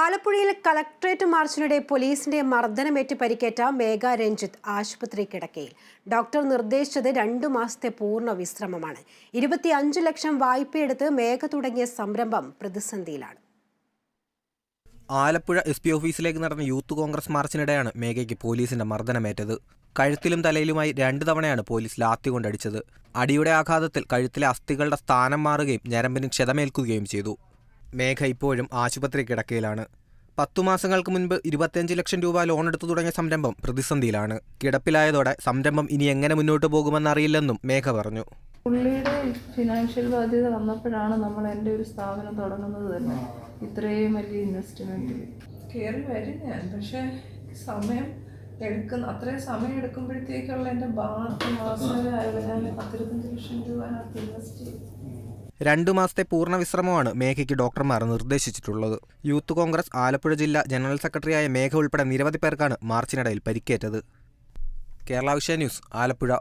ആലപ്പുഴയിൽ കളക്ട്രേറ്റ് മാർച്ചിനിടെ പോലീസിന്റെ മർദ്ദനമേറ്റ് പരിക്കേറ്റ മേഘ രഞ്ജിത്ത് ആശുപത്രി കിടക്കയിൽ. ഡോക്ടർ നിർദ്ദേശിച്ചത് 2 മാസത്തെ പൂർണ്ണ വിശ്രമമാണ്. 25 ലക്ഷം വായ്പയെടുത്ത് മേഘ തുടങ്ങിയ സംരംഭം പ്രതിസന്ധിയിലാണ്. ആലപ്പുഴ SP ഓഫീസിലേക്ക് നടന്ന യൂത്ത് കോൺഗ്രസ് മാർച്ചിനിടെയാണ് മേഘയ്ക്ക് പോലീസിന്റെ മർദ്ദനമേറ്റത്. കഴുത്തിലും തലയിലുമായി 2 തവണയാണ് പോലീസ് ലാത്തി കൊണ്ടടിച്ചത്. അടിയുടെ ആഘാതത്തിൽ കഴുത്തിലെ അസ്ഥികളുടെ സ്ഥാനം മാറുകയും ഞരമ്പിന് ക്ഷതമേൽക്കുകയും ചെയ്തു. മേഘ ഇപ്പോഴും ആശുപത്രി കിടക്കയിലാണ്. 10 മാസങ്ങൾക്ക് മുൻപ് 25 ലക്ഷം രൂപ ലോൺ എടുത്തു തുടങ്ങിയ സംരംഭം പ്രതിസന്ധിയിലാണ്. കിടപ്പിലായതോടെ സംരംഭം ഇനി എങ്ങനെ മുന്നോട്ട് പോകുമെന്നറിയില്ലെന്നും മേഘ പറഞ്ഞു. പുള്ളിയുടെ ഫിനാൻഷ്യൽ ബാധ്യത വന്നപ്പോഴാണ് നമ്മൾ എൻ്റെ ഒരു സ്ഥാപനം തുടങ്ങുന്നത് തന്നെ. ഇത്രയും വലിയ ഇൻവെസ്റ്റ്മെൻറ്റ് കയറി വരും ഞാൻ. പക്ഷേ അത്രയും സമയം എടുക്കുമ്പോഴത്തേക്കുള്ള എൻ്റെ മാസമായാലും ഞാൻ 15 ലക്ഷം രൂപ ഇൻവെസ്റ്റ് ചെയ്തു. 2 മാസത്തെ പൂർണ്ണ വിശ്രമമാണ് മേഘയ്ക്ക് ഡോക്ടർമാർ നിർദ്ദേശിച്ചിട്ടുള്ളത്. യൂത്ത് കോൺഗ്രസ് ആലപ്പുഴ ജില്ലാ ജനറൽ സെക്രട്ടറിയായ മേഘ ഉൾപ്പെടെ നിരവധി പേർക്കാണ് മാർച്ചിനിടയിൽ പരിക്കേറ്റത്. Kerala vision news, Alappuzha.